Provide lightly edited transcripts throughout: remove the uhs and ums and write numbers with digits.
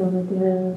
about my dad.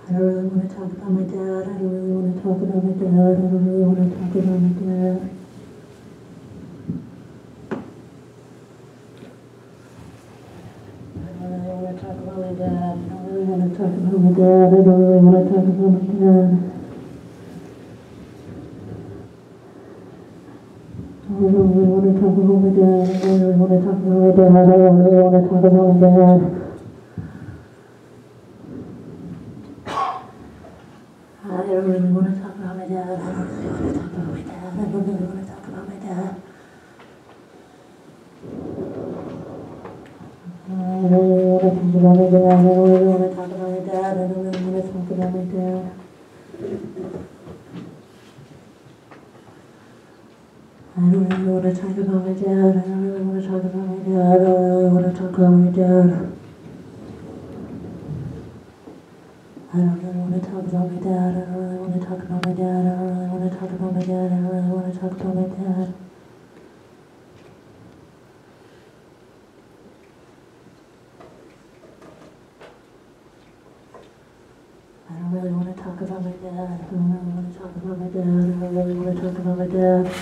I don't really want to talk about my dad. I don't really want to talk about my dad. I don't really want to talk about my dad. I don't really want to talk about my dad. I don't really want to talk about my dad. I don't really want to talk about my dad. I don't really want to talk about my dad. I don't really want to talk about my dad. I don't really want to talk about my dad. I don't really want to talk about my dad. I don't really want to talk about my dad. I don't really want to talk about my dad. I don't really want to talk about my dad. I don't really want to talk about my dad. I don't really want to talk about my dad. I don't really want to talk about my dad. I don't really want to talk about my dad. I don't really want to talk about my dad. I don't really want to talk about my dad. I don't really want to talk about my dad.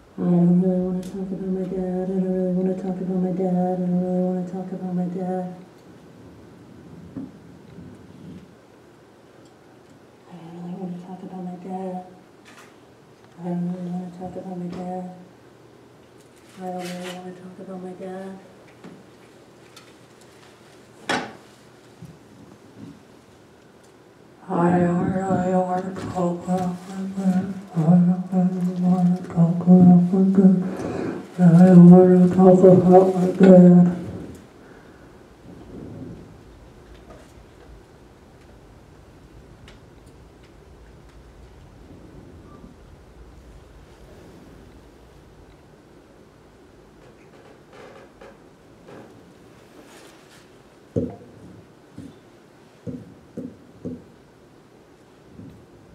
I don't really want to talk about my dad. I don't really want to talk about my dad. I don't really want to talk about my dad. I don't really want to talk about my dad. I don't really want to talk about my dad. I don't really want to talk about my dad. I don't really want to talk about my dad. I don't really want to talk about my dad. I don't really want to talk about my dad. I don't really want to talk about my dad. I don't really want to talk about my dad. I don't really want to talk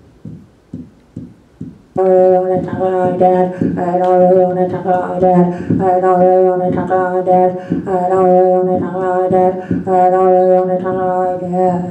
about my dad. I don't really want to talk about my dad. I don't want to talk about my dad. I don't really want to talk about my dad. I don't really want to talk about my dad. I don't really want to talk about my dad. I don't really want to talk about my dad. I don't really want to talk about my dad.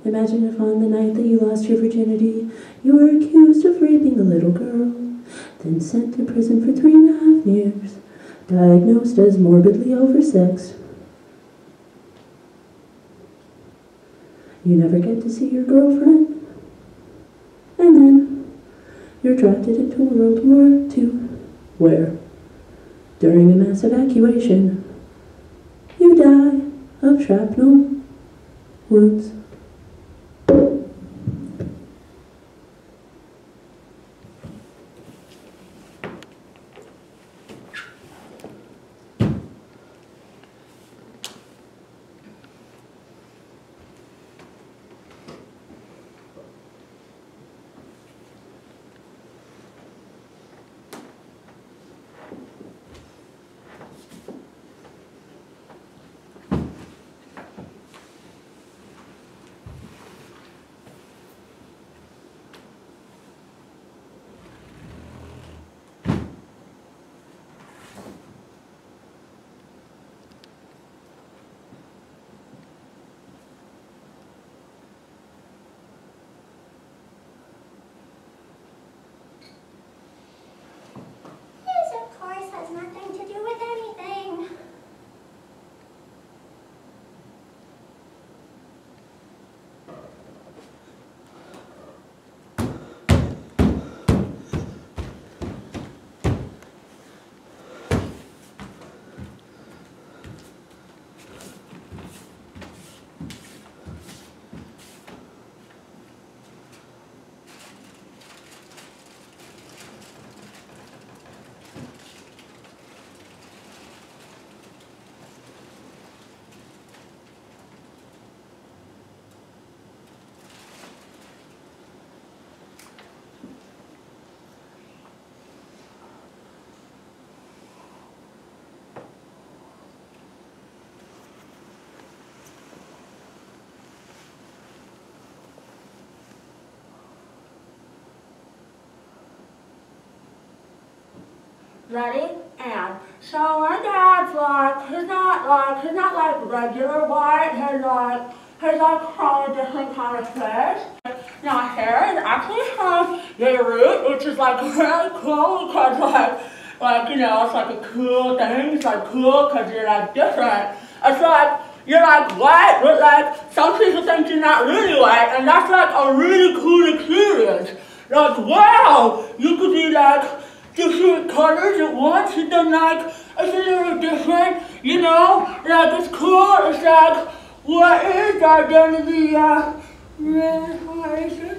Imagine if on the night that you lost your virginity, you were accused of raping a little girl, then sent to prison for 3.5 years, diagnosed as morbidly oversexed. You never get to see your girlfriend, and then you're drafted into World War II, where, during a mass evacuation, you die of shrapnel wounds. Ready? And so my dad's like, he's not like regular white, he's like from a different kind of place. Now hair is actually from Beirut, which is like really cool because like, you know, it's like a cool thing. It's like cool because you're like different. It's like, you're like white, but like some people think you're not really white, and that's like a really cool experience. Like, wow, you could be like different colors at once, and then like, it's a little different, you know? Like, it's cool, it's like, what is identity, what is it?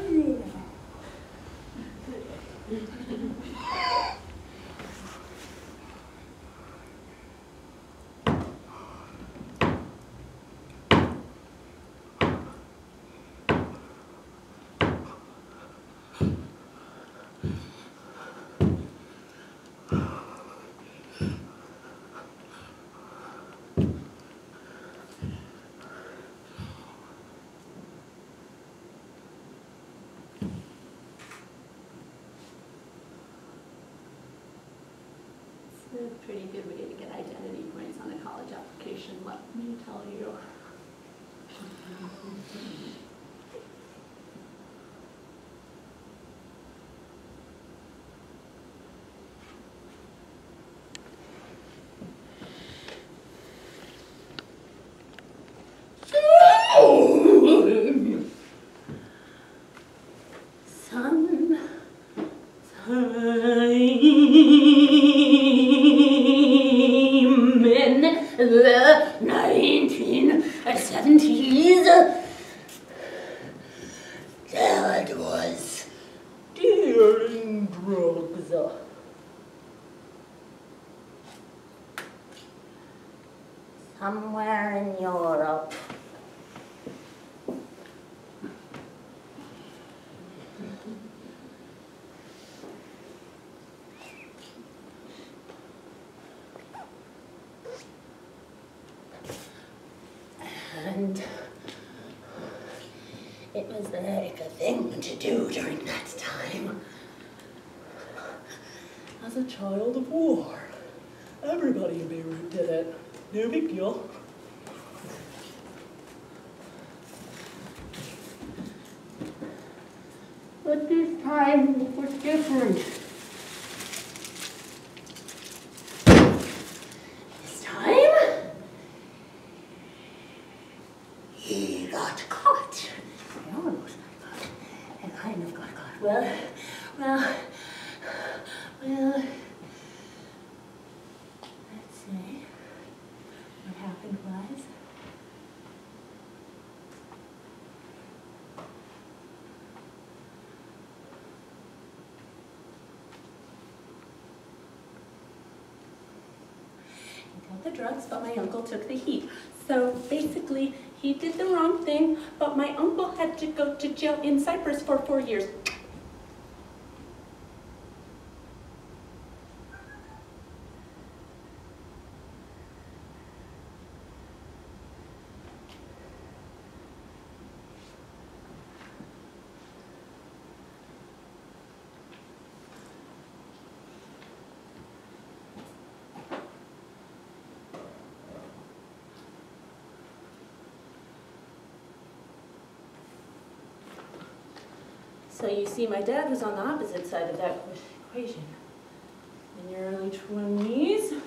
It's a pretty good way to get identity points on a college application, let me tell you. In the 1970s, Dad was dealing drugs. Somewhere in Europe. And it was like a thing to do during that time. As a child of war, everybody in Beirut did it. No big deal. But this time was different. This time, he got caught. I almost got caught. I kind of got caught. Well, let's see. What happened was, the drugs, but my uncle took the heat. So basically, he did the wrong thing, but my uncle had to go to jail in Cyprus for 4 years. So you see, my dad was on the opposite side of that equation. In your early 20s,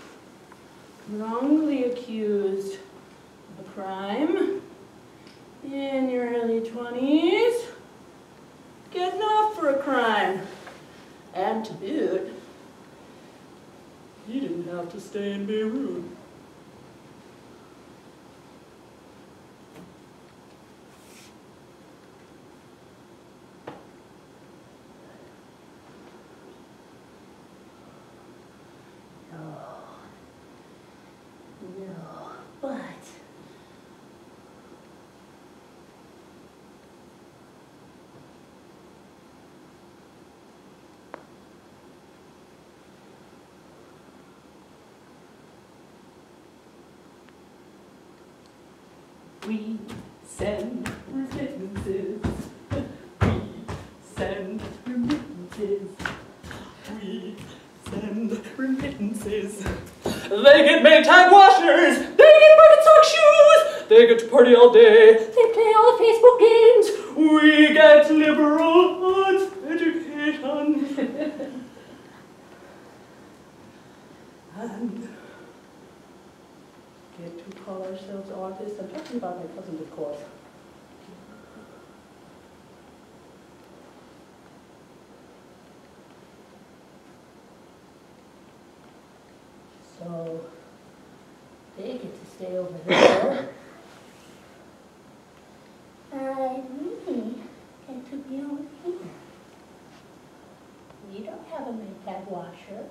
wrongly accused of a crime. In your early 20s, getting off for a crime. And to boot, He didn't have to stay in Beirut. no, but We send remittances. We send remittances. We send remittances. acquaintances. They get Maytag washers, they get Birkenstock shoes, they get to party all day, they play all the Facebook games, we get liberal arts education. And get to call ourselves artists. I'm talking about my cousins, of course. So they get to stay over there. And me get to be over here. We don't have a Maytag washer.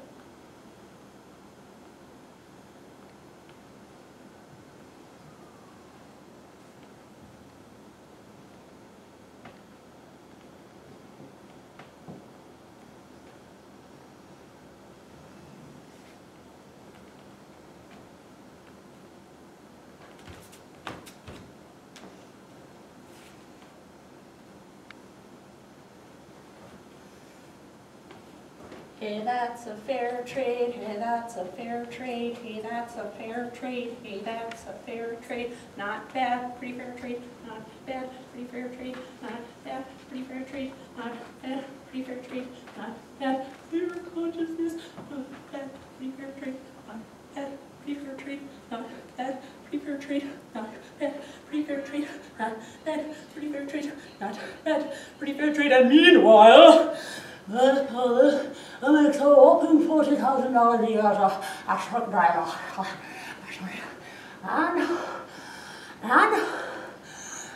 Hey, that's a fair trade, hey, that's a fair trade, hey, that's a fair trade, hey, that's a fair trade, not bad, pretty fair trade, not bad, pretty fair trade, not bad, pretty fair trade, not bad, pretty fair trade, not bad, clear consciousness, not bad, pretty fair trade, not bad, pretty fair trade, not bad, pretty fair trade, not bad, pretty fair trade, not bad, pretty fair trade, not bad, pretty fair trade, and meanwhile, I'm so open $40,000 a year as a truck driver.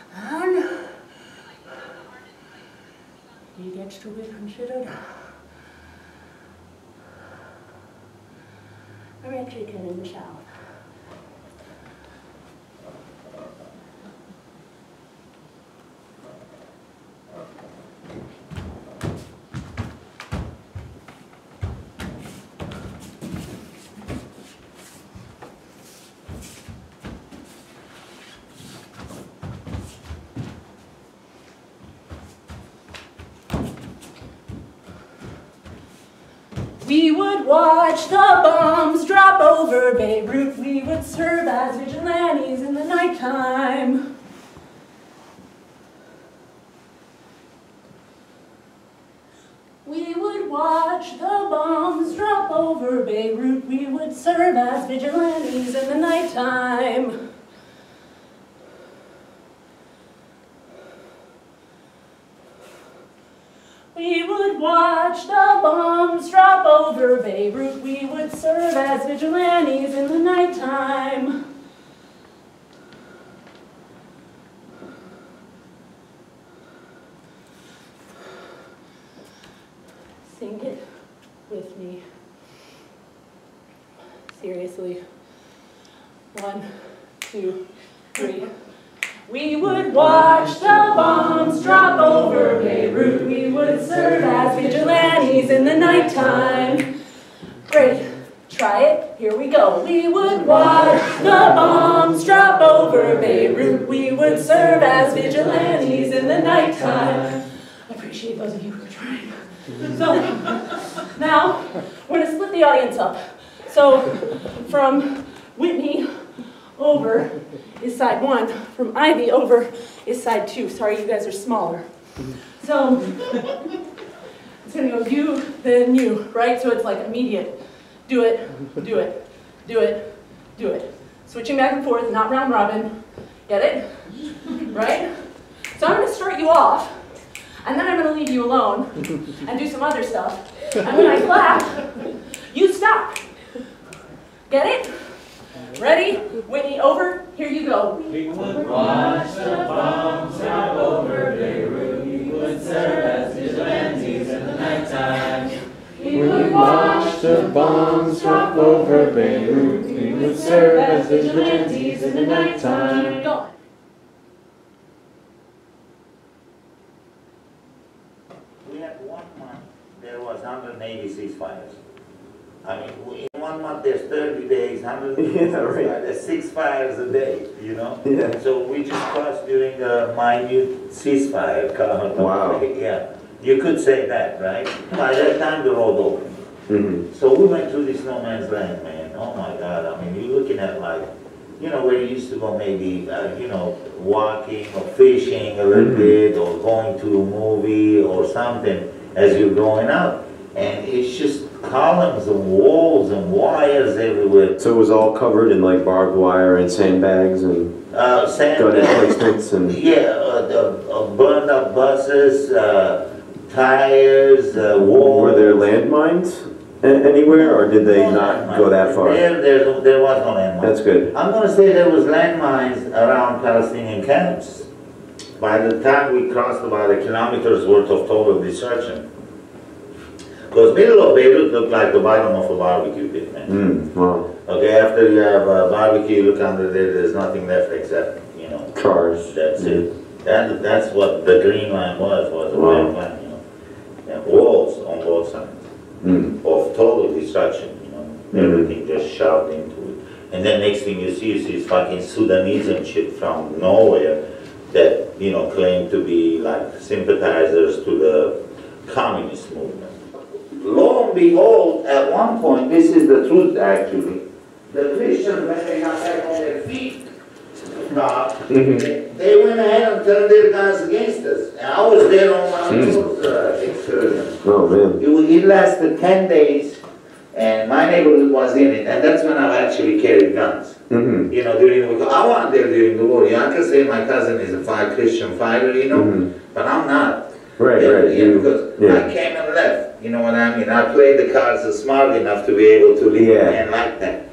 And he gets to be considered a Mexican in the South. We would watch the bombs drop over Beirut. We would serve as vigilantes in the nighttime. We would watch the bombs drop over Beirut. We would serve as vigilantes in the nighttime. We would watch the bombs drop over Beirut. We would serve as vigilantes in the nighttime. Sing it with me. Seriously. 1, 2, 3. We would watch the bombs drop over Beirut. We would serve as vigilantes in the nighttime. Great. Try it. Here we go. We would watch the bombs drop over Beirut. We would serve as vigilantes in the nighttime. I appreciate those of you who are trying. So, now, we're going to split the audience up. So, from Whitney over is side 1, from Ivy over is side 2. Sorry, you guys are smaller. So, it's going to go you, then you, right? So it's like immediate. Do it, do it, do it, do it. Switching back and forth, not round robin. Get it? Right? So I'm going to start you off, and then I'm going to leave you alone and do some other stuff. And when I clap, you stop. Get it? Ready? Whitney, over. Here you go. We would watch the bombs drop over Beirut. We would serve as vigilantes in the nighttime. We would watch the bombs drop over Beirut. We would serve as vigilantes in the nighttime. Go. We had 1 month, there was 180 ceasefires. I mean, in 1 month there's 30 days, 180 there's 6 fires a day, you know? Yeah. So we just crossed during a minute ceasefire. Wow. Yeah, you could say that, right? By that time the road opened. So we went through this no man's land, man. Oh my God, I mean, you're looking at like, you know, where you used to go maybe, you know, walking or fishing a little bit or going to a movie or something as you're growing up. And it's just columns and walls and wires everywhere. So it was all covered in like barbed wire and sandbags and gun placements and... Yeah, burned up buses, tires, walls. Were there landmines anywhere, or did they not go that far? There was no landmines. That's good. I'm going to say there was landmines around Palestinian camps. By the time we crossed about a kilometer's worth of total destruction. Because middle of Beirut looked like the bottom of a barbecue pit, man. Wow. Okay, after you have a barbecue, you look under there, there's nothing left except, you know, cars. That's it. That's what the green line was a black line, you know. And walls on both sides of total destruction, you know. Everything just shoved into it. And then next thing you see is fucking Sudanese and shit from nowhere that, you know, claim to be like sympathizers to the communist movement. Lo and behold, at one point, this is the truth actually, the Christians, when they got back on their feet, they went ahead and turned their guns against us. And I was there on one of those excursions. Oh man. It lasted 10 days, and my neighborhood was in it, and that's when I actually carried guns. You know, during the war. I wasn't there during the war. I can say my cousin is a Christian fighter, you know, but I'm not. Right. Because I came and left. You know what I mean? I played the cards smart enough to be able to leave and like that.